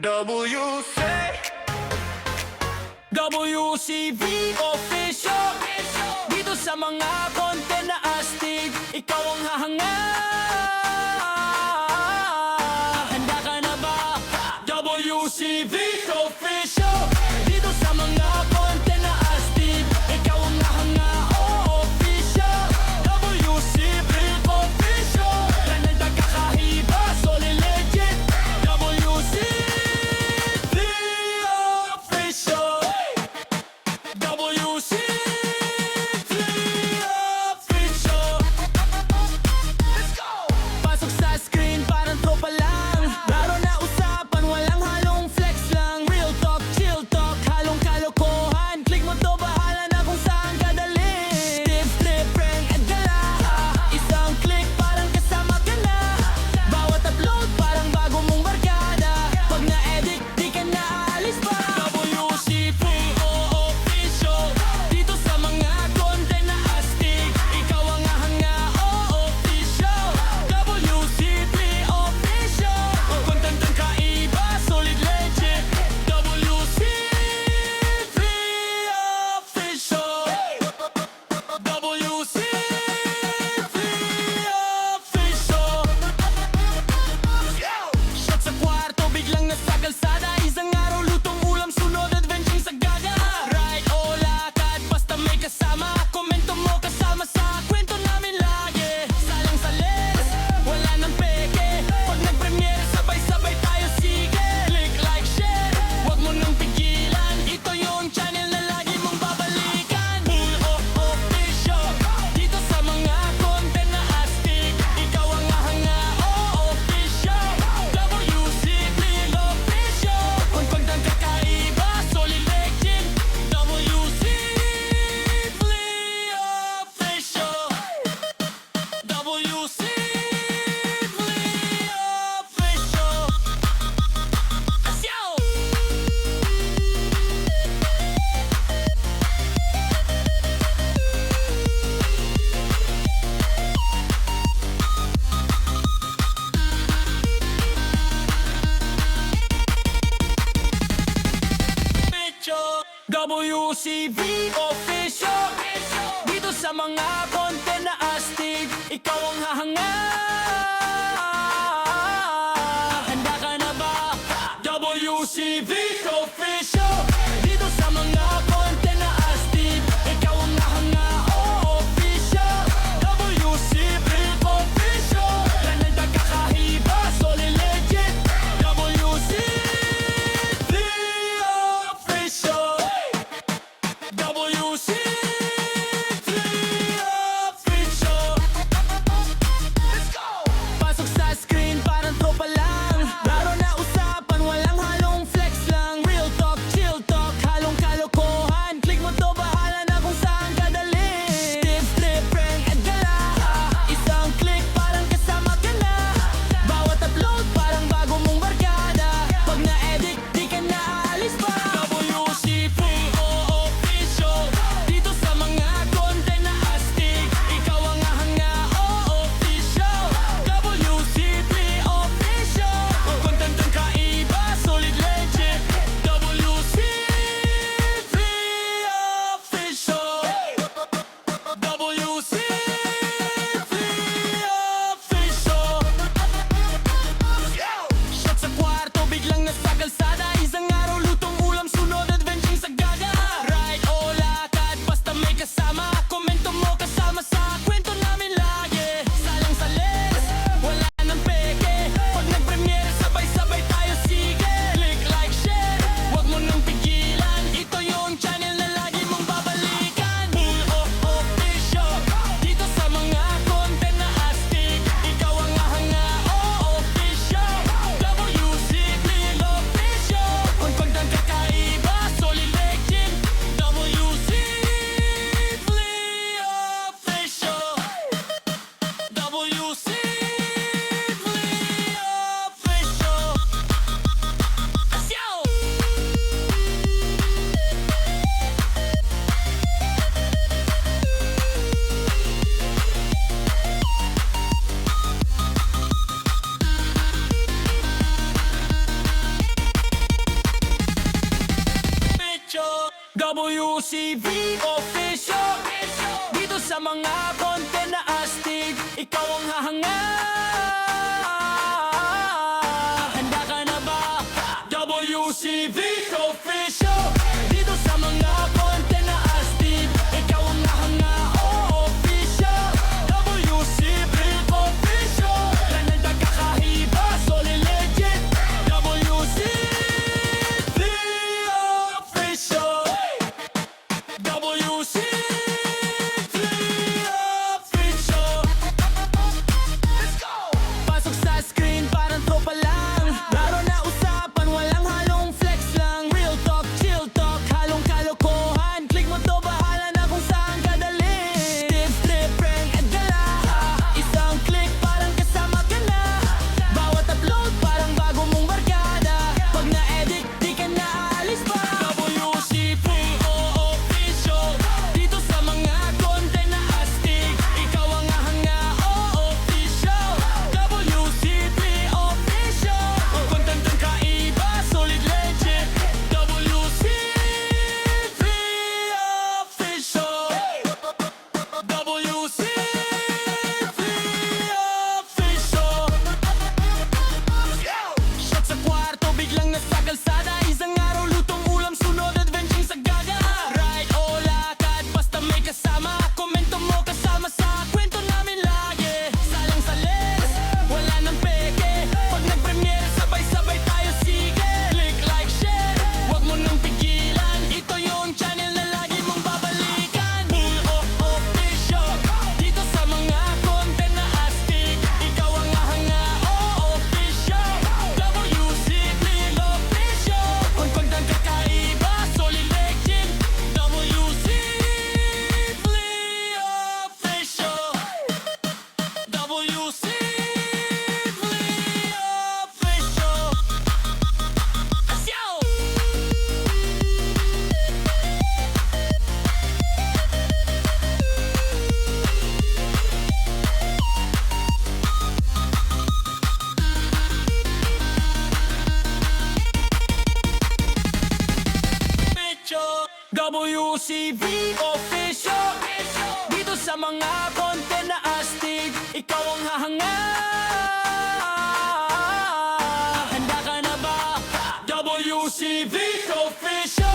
WC WCV Official. Dito sa mga content na astig, ikaw ang hahanga. Handa ka na ba? WCV Official. Dito sa mga content na astig, ikaw ang hahanga. Oh, official. WCV Official. Ranalda kakahiba, solid legit. WCV Official. WCV Official. Let's go! Pasok sa screen, parang tropa lang. Laro na usapan, walang halong flex lang. Real talk, chill talk, halong kalokohan. Click mo to, bahala na kung saan ka dalhin. Stiff, trip, prank, at gala. Isang click, parang kasama ka na. Bawat upload, parang bago mong barkada. Pag na-edit, di ka na aalis pa. WCV Official. Dito sa mga content na astig, ikaw ang hahanga. Oh, official. WCV Official. Content ang kaiba, solid legit. WCV Official. WCV Official. Shot sa kwarto, biglang nasa kalsada. Isang araw lutong ulam, sunod adventure sa gaga. Ride o lakad, basta may kasama. Komento mo kasama sa kwento namin lagi. Salang sa lens, wala nang peke. Pag nag-premiere, sabay-sabay tayo sige. Click, like, share, wag mo nang pigilan. Ito yung channel na lagi mong babalikan. Full of official. Dito sa mga content na astig, ikaw ang hahanga. Oh, official. WCV Official. Kung pagdang kakaiba, solid legit. WCV Official. WCV Official. Let's go! WCV Official. Dito sa mga content na astig, ikaw ang hahanga. Handa ka na ba? WCV Official. Dito sa mga content na astig, ikaw ang hahanga. Oh, official. WCV Official. Ranalda kakahiba, solid legit. WCV Official. WCV Official. Let's go! Pasok sa screen, parang tropa lang. Laro na usapan, walang halong flex lang. Real talk, WCV Official. Dito sa mga content na astig, ikaw ang hahanga. Handa ka na ba? WCV Official. Dito sa mga content na astig, ikaw ang hahanga. Oh, official. WCV Official. Ganun ka kakahiba, solid legit. WCV Official. WCV Official. Let's go! Pasok sa screen, parang tropa lang. Laro na usapan, walang halong flex lang. Real talk, chill talk, halong kalokohan. Click mo to, bahala na kung saan ka dalhin. Tip, trip, prank, at gala. Isang click, parang kasama ka na. Bawat upload, parang bago mong barkada. Pag na-edit, di ka na aalis pa. WCV Official. Dito sa mga content na astig, ikaw ang hahanga. Oh, official. WCV Official. Content ang kaiba, solid legit. WCV Official. WCV Official. Shot sa kwarto, biglang nasa kalsada. Isang araw lutong ulam, sunod adventure sa gaga. Ride o lakad, basta may kasama. Komento mo kasama sa kwento namin lagi. Salang sa lens, wala nang peke. Pag nag-premiere, sabay-sabay tayo sige. Click, like, share, wag mo nang pigilan. Ito yung channel na lagi mong babalikan. Bull of Official. Dito sa mga content na astig, ikaw ang hahanga. Oh, official. WCV Official. Kung content kakaiba, solid legit. WCV Official. WCV Official. Let's go! WCV Official. Dito sa mga content na astig, ikaw ang hahanga. Handa ka na ba? WCV Official.